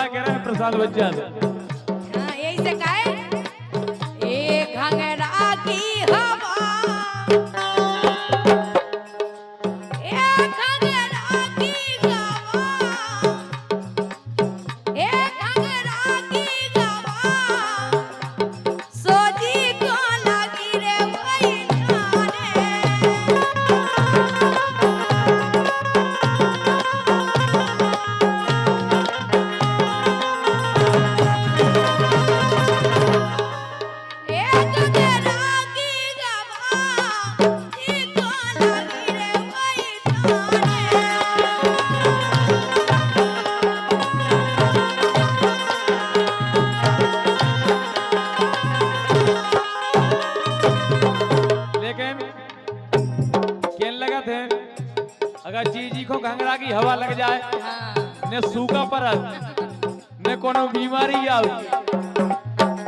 दुआ कह रहे हैं प्रसाद बच्चन। हाँ यही से कहे एक घंगरा की हवा एक घंगरा की हवा एक घंगरा की हवा सोजी को लगी रे अगर जी को घंगरा की हवा लग जाए ने सूखा परत ने कोनो बीमारी आउ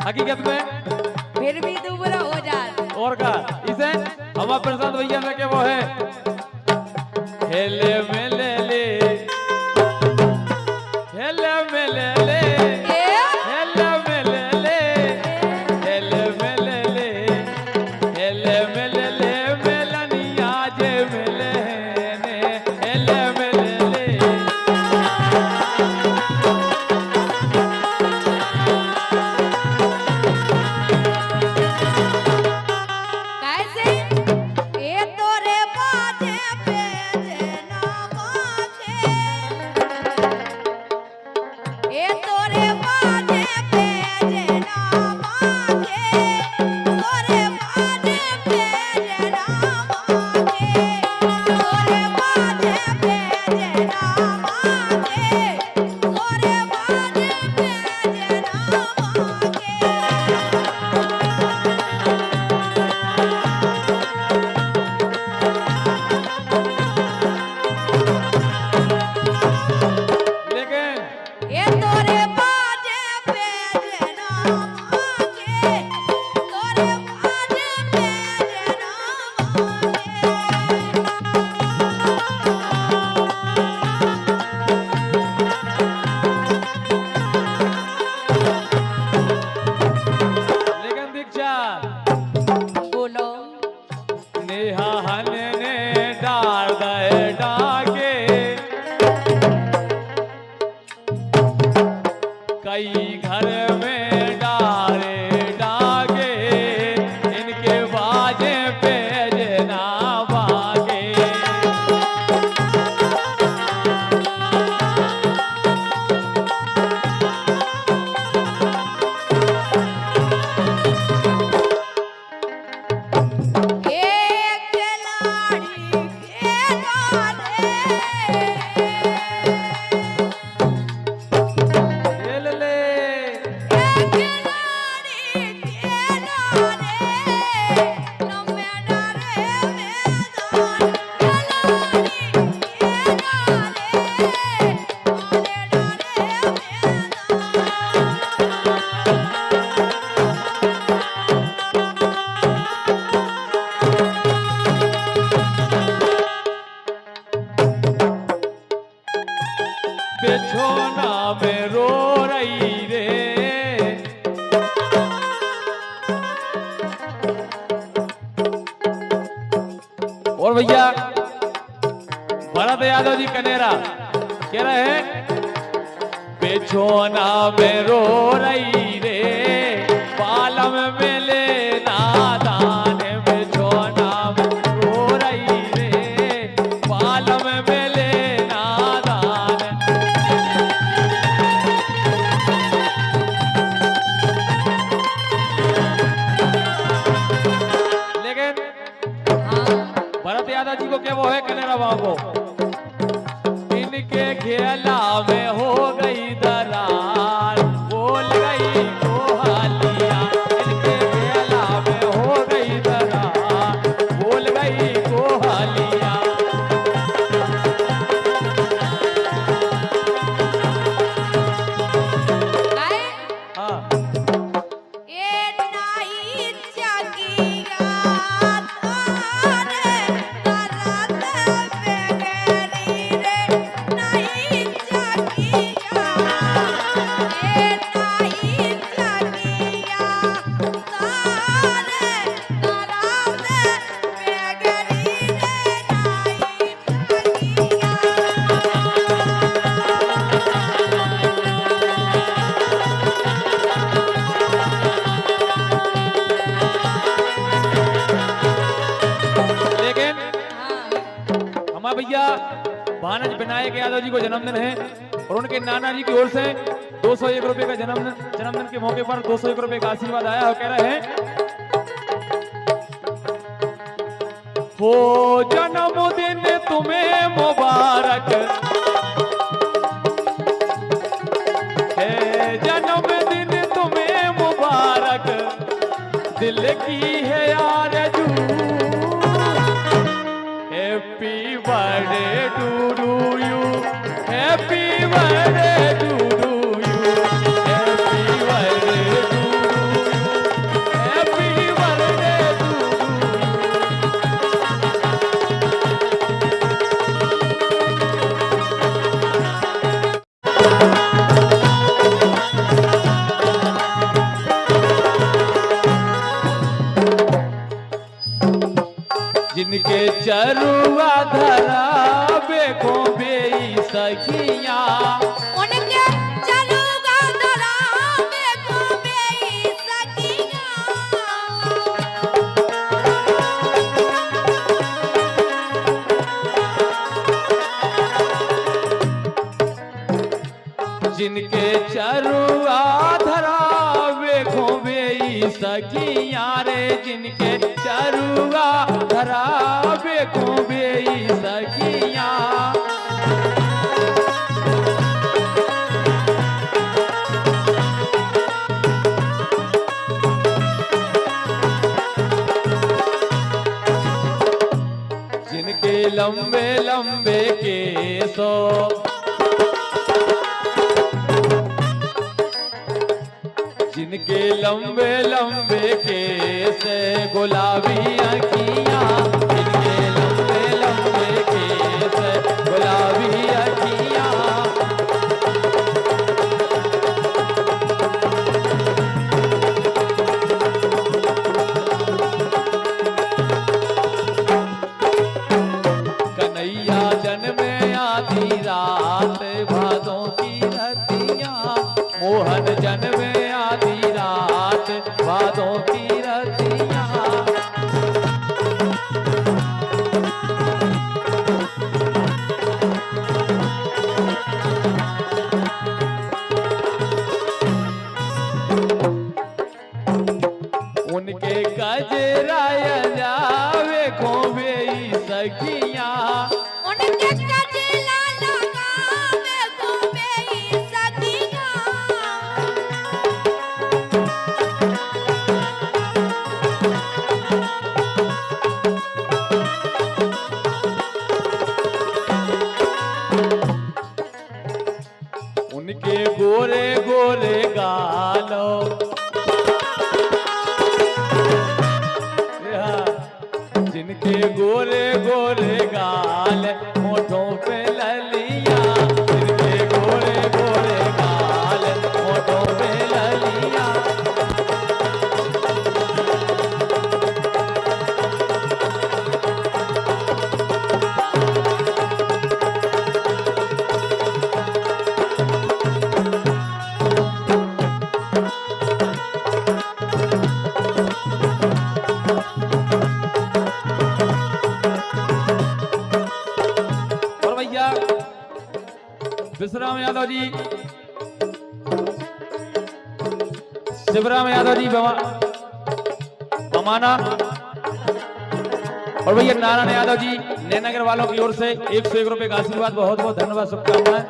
हकीकत में फिर भी दुबला हो जाए और का इसे हमारा प्रसाद भैया में के वो है हेले मेले ले हेले मेले ले हेले मेले ले हेले मेले ले हेले मेले ले मेलनिया जे मेले कई घर में डारे डागे इनके बाजे पे जना बागे बिछोना में रो रही रे और भैया भरत यादव जी कनेरा कह रहे हैं बिछोना में रो रही रे पालम में ले नादान बिछोना में रो रही रे पालम में ले यादव जी को क्या वो है कनेरा बाबू इनके खेला में हो गई दरार बोल गई कोहालिया इनके खेला में हो गई दरार बोल गई कोहालिया Yeah. हमारे भैया भानज विनायक यादव जी को जन्मदिन है और उनके नाना जी की ओर से 201 रुपए का जन्मदिन के मौके पर 201 रुपए का आशीर्वाद आया और कह रहे हैं हो जन्मदिन तुम्हें मुबारक है, जन्मदिन तुम्हें मुबारक, दिल की है आरज़ू, happy birthday to you, happy birthday to you, happy birthday to you, happy birthday to जिनके चरुआ धरा बेको बेई सखिया, उनके चलूगा धरा बेको बेई सखिया, जिनके चरुआ धरा बेको बेई सखिया रे, जिनके चरुआ धरा बेको बेई सखिया, जिनके लंबे लंबे केसों, जिनके लंबे लंबे केस गुलाबी अखियां, जिनके लंबे लंबे केस गुलाबी अखियां, कन्हैया जन्मे आधी रात भादों की रतियां, मोहन जन्मे आधी रात भादों की रतियां, उनके गजराय जावे को बेई सखियां, उनके कजला लगा बेको बेई सखिया, उनके गोरे गोरे गालों, जिनके गोरे गोरे गाल होठों पे ललिया, जिनके गोरे गोरे गाल होठों पे ललिया, और भैया विश्राम यादव जी, शिवराम यादव जी बमाना और भैया नारायण यादव जी नैनगर वालों की ओर से 101 रुपए का आशीर्वाद, बहुत बहुत धन्यवाद, शुभकामनाएं।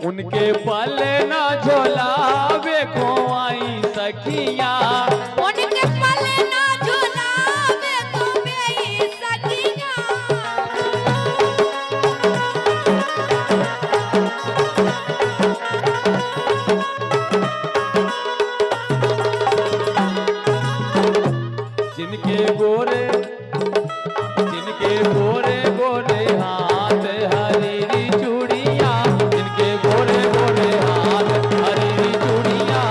उनके पले ना झोला बेको आई सखिया, उनके पले ना झूला बेको बेई सखिया, जिनके गोरे गोरे हाथ हरी चूड़ियां, जिनके गोरे गोरे हाथ हरी चूड़ियां,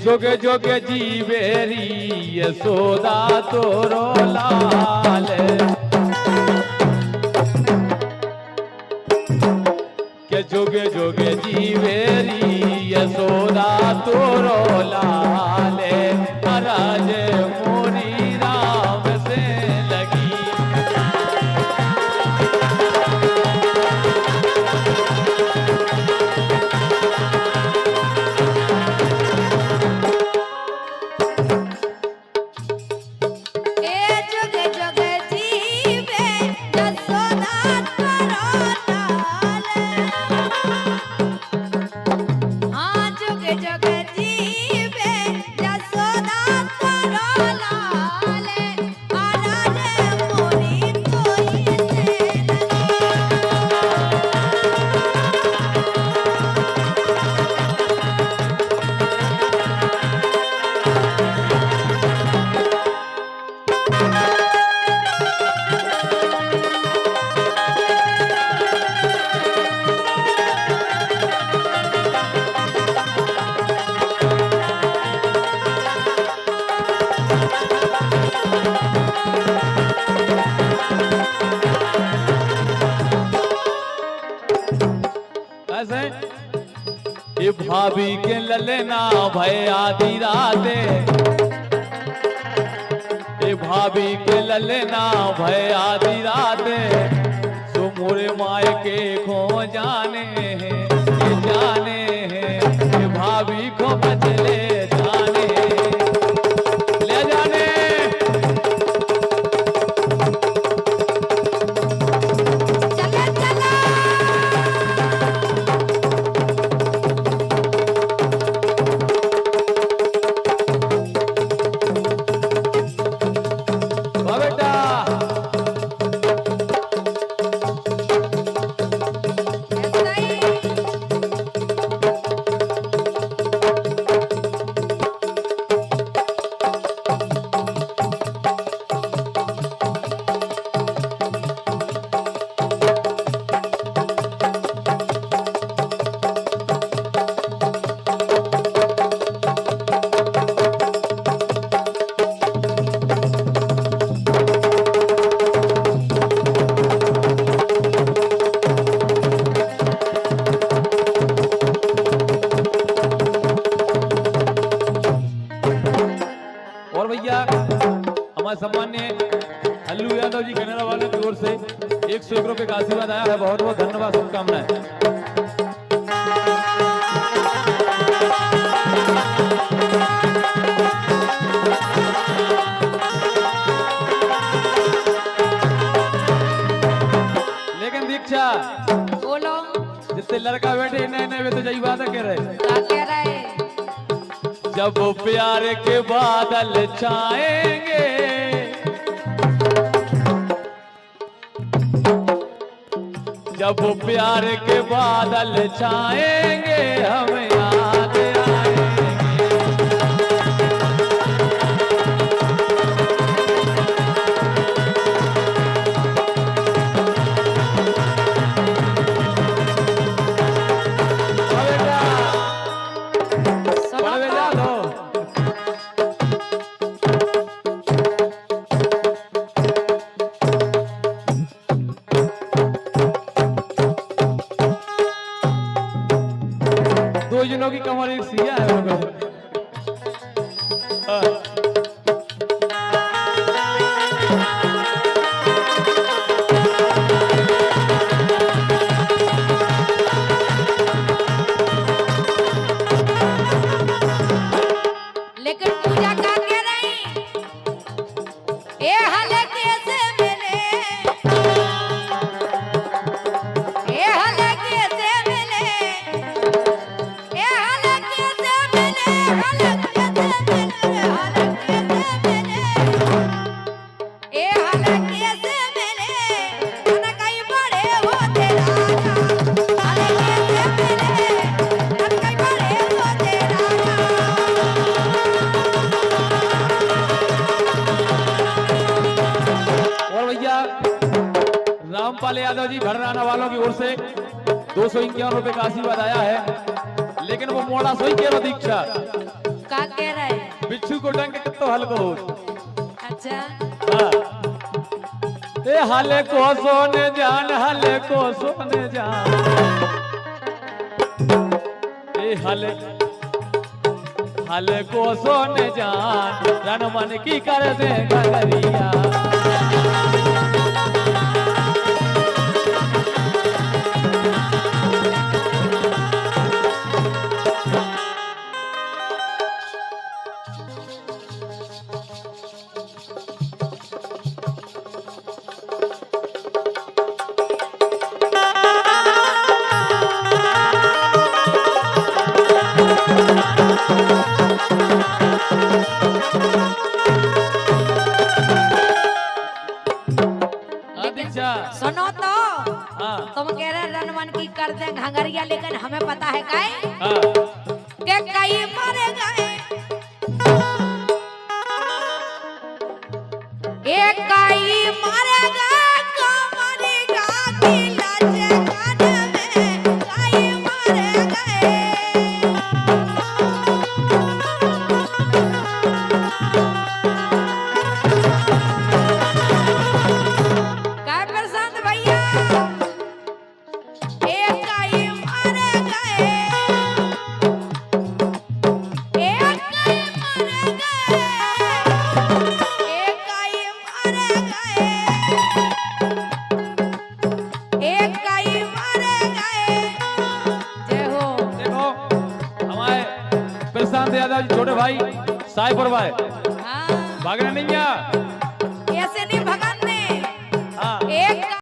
जोगे जोगे जीवेरी यशोदा तोरो लाल के जोगे जोगे जीवेरी यशोदा तोरो लाल राज मोरी राम से लगी ये भाभी के ललना भय आधी राते ये भाभी के ललना भय आधी राते सो मोरे माय के खो जाने हैं ये जाने हैं ये भाभी को बचले जाने ले जाने सम्मान्य हल्लू यादव जी कनाडा वालों की ओर से 101 रुपए का आशीर्वाद आया है। बहुत बहुत धन्यवाद, शुभकामनाएं। लेकिन दीक्षा बोलो, जिससे लड़का बैठे नए नए वे तो यही बात कह रहे क्या कह रहे? जब प्यार के बादल छाएंगे जब प्यार के बादल छाएंगे हम याद आएंगे। दो जनों की कमर एक सिया है लेकिन पूजा का कह रही ए हले कैसे मिले ए हले कैसे मिले ए हले कैसे मिले हले कैसे मिले हले कैसे मिले ए हले कैसे मिले मन कई बड़े होते राजा हले कैसे मिले मन कई बड़े होते राजा। और भैया रामपाल यादव जी भरराना वालों की ओर से 251 रुपए का आशीर्वाद आया है। लेकिन वो मोड़ा सोई के दीक्षा का कह रहे? बिच्छू को डंक कितो हल्को हो। अच्छा हाँ। ए हले को सोने जान, हले को सोने जान, ए हले को सोने जान, रन मन की कर दे गगरिया। सुनो तो, हाँ। तुम कह रहे रनवन की कर दे घंगरिया, लेकिन हमें पता है काय हाँ। के कई मरे गए, एक कई मरे गए, कमरेगा की लाजे कान में कई मरे गए। प्रशांत यादव जी छोटे भाई साइबर भाई हाँ। भागना नहीं है। ऐसे नहीं भगन ने। हाँ। एक